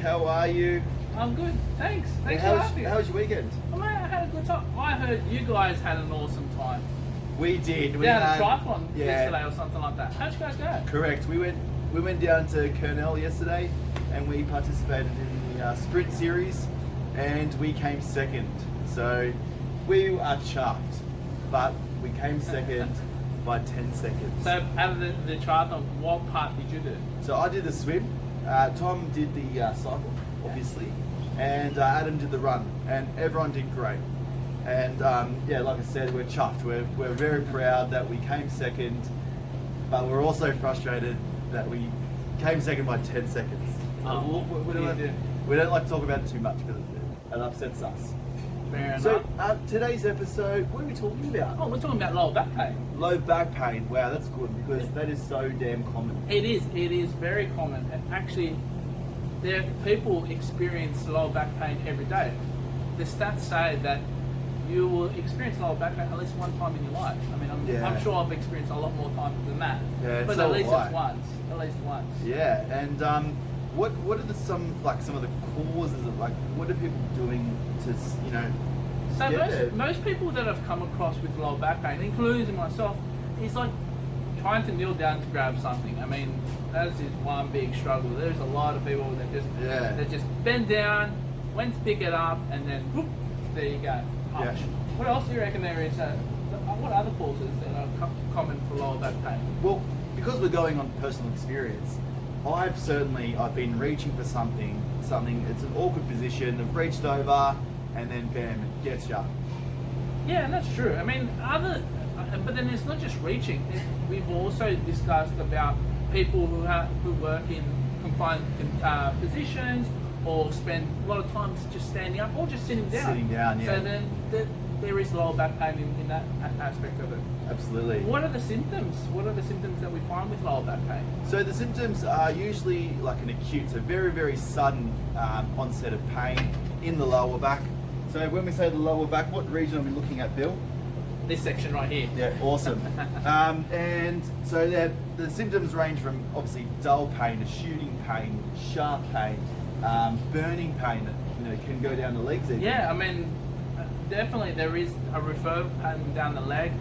how are you? I'm good, thanks. Thanks for How asking. was your weekend? Oh, man, I had a good time. I heard you guys had an awesome time. We did. We Down had at triathlon yesterday or something like that. How'd you guys go? Correct. We went down to Kernell yesterday, and we participated in the sprint series, and we came second. So we are chuffed, but we came second by 10 seconds. So out of the triathlon, what part did you do? So I did the swim. Tom did the cycle, obviously, and Adam did the run, and everyone did great. And yeah, like I said, we're chuffed. We're very proud that we came second, but we're also frustrated that we came second by 10 seconds. We don't like to talk about it too much because it upsets us. Fair enough. So today's episode, what are we talking about? Oh, we're talking about lower back pain. Low back pain. Wow, that's good because that is so damn common. It is very common. And actually, people experience lower back pain every day. The stats say that you will experience lower back pain at least one time in your life. I mean, I'm sure I've experienced a lot more times than that. Yeah, but so at least have I. it's once. At least once. Yeah, and what are some of the causes of what are people doing to So most people that have come across with lower back pain, including myself, is like trying to kneel down to grab something. I mean, that is one big struggle. There's a lot of people that just bend down, went to pick it up, and then whoop, there you go. Yeah. What else do you reckon there is? What other causes that are common for lower back pain? Well, because we're going on personal experience, I've been reaching for something. It's an awkward position. I've reached over, and then bam, it gets you. Yeah, and that's true. I mean, but then it's not just reaching. We've also discussed about people who work in confined positions or spend a lot of time just standing up or just sitting down. Sitting down, yeah. So then there is lower back pain in that aspect of it. Absolutely. What are the symptoms? What are the symptoms that we find with lower back pain? So the symptoms are usually like an acute, so very, very sudden onset of pain in the lower back. So when we say the lower back, what region are we looking at, Bill? This section right here. Yeah, awesome. And so the symptoms range from obviously dull pain to shooting pain, sharp pain, burning pain that can go down the legs even. Yeah, I mean, definitely there is a referral pain down the leg.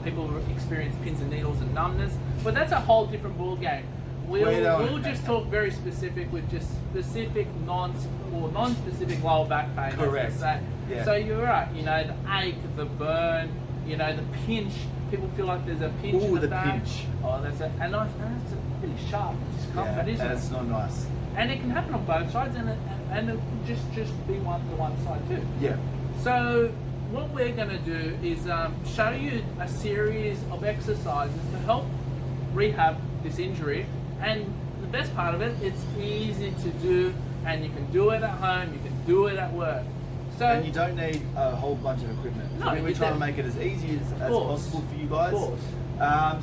People experience pins and needles and numbness, but that's a whole different ball game. We'll just talk very specific with just specific non-specific lower back pain. Correct. Yeah. So you're right. The ache, the burn, the pinch. People feel like there's a pinch in the back. Pinch. Oh, that's a really sharp discomfort, isn't it? That's not nice. And it can happen on both sides, and it just be one side too. Yeah. So what we're going to do is show you a series of exercises to help rehab this injury. And the best part of it, it's easy to do, and you can do it at home, you can do it at work. So, and you don't need a whole bunch of equipment. No, we're trying to make it as easy as possible for you guys. Of course.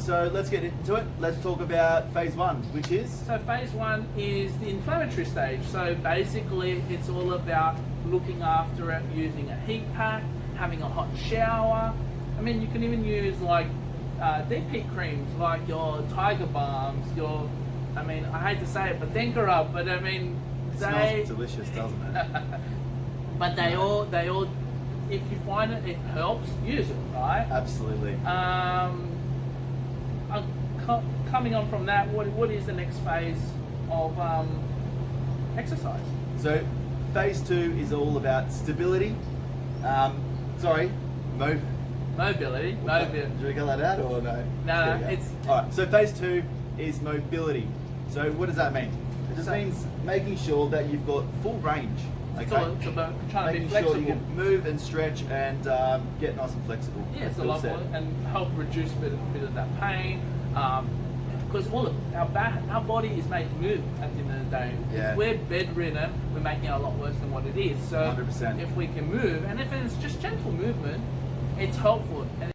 So let's get into it. Let's talk about phase one, which is? So phase one is the inflammatory stage. So basically it's all about looking after it, using a heat pack, having a hot shower. I mean, you can even use like deep heat creams, like your Tiger Balms, I hate to say it, but think her up, but I mean, it smells delicious, doesn't it? But they all, if you find it helps, use it, right? Absolutely. Coming on from that, what is the next phase of exercise? So phase two is all about stability. Mobility. Do we get that out or no? No, it's... Alright, so phase two is mobility. So what does that mean? It just means making sure that you've got full range. Okay? It's about trying to be making flexible. sure you can move and stretch and get nice and flexible. Yeah, it's a lot more, and help reduce a bit of that pain. Because our body is made to move at the end of the day. Yeah. If we're bedridden, we're making it a lot worse than what it is. So 100%. If we can move, and if it's just gentle movement, it's helpful. And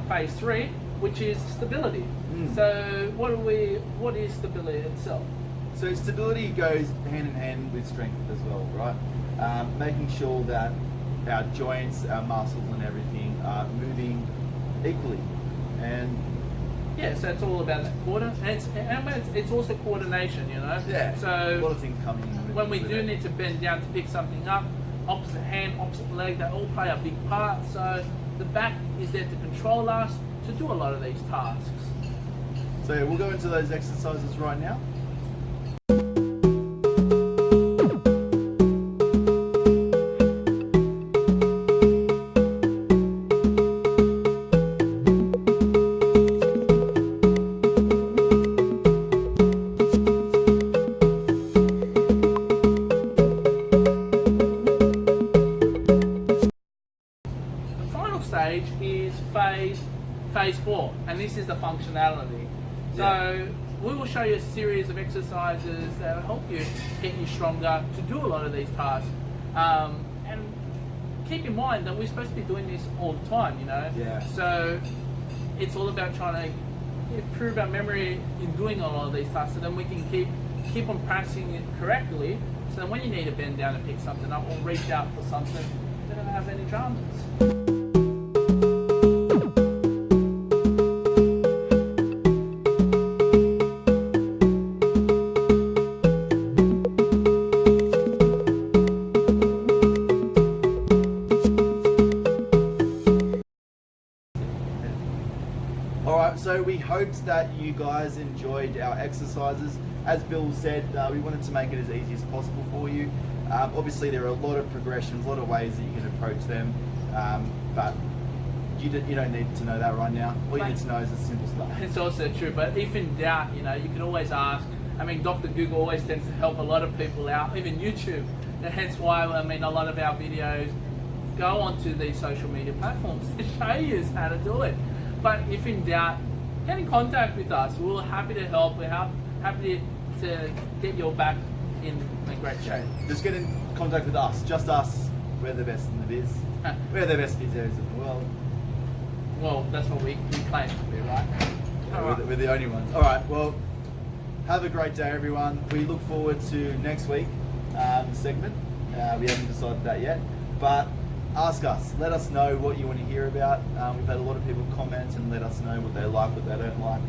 phase 3, which is stability. Mm. So what is stability itself? So stability goes hand in hand with strength as well, right? Making sure that our joints, our muscles and everything are moving equally. And Yeah, so it's all about that it's also coordination, you know. yeah, So a lot of things coming in with, when we with do it. need to bend down to pick something up, opposite hand, opposite leg, they all play a big part. So the back is there to control us to do a lot of these tasks. So yeah, we'll go into those exercises right now. The final stage is phase 4, and this is the functionality. So Yeah. we will show you a series of exercises that will help you get you stronger to do a lot of these tasks. And keep in mind that we're supposed to be doing this all the time, you know. Yeah. So it's all about trying to improve our memory in doing a lot of these tasks, so then we can keep on practicing it correctly. So then when you need to bend down and pick something up or reach out for something, you don't have any dramas. Alright, so we hoped that you guys enjoyed our exercises. As Bill said, we wanted to make it as easy as possible for you. Obviously there are a lot of progressions, a lot of ways that you can approach them, but you don't need to know that right now. All you need to know is the simple stuff. It's also true, but if in doubt, you know, you can always ask. I mean, Dr. Google always tends to help a lot of people out, even YouTube. And hence why, I mean, a lot of our videos go onto these social media platforms to show you how to do it. But if in doubt, get in contact with us. We're happy to help. We're happy to get your back in great shape. Just get in contact with us, just us. We're the best in the biz. We're the best physios in the world. Well, that's what we claim to be, right? Yeah, we're the only ones. Alright, well, have a great day everyone. We look forward to next week segment. We haven't decided that yet, but ask us. Let us know what you want to hear about. We've had a lot of people comment and let us know what they like, what they don't like.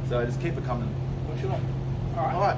So just keep it coming. For sure. All right. Alright.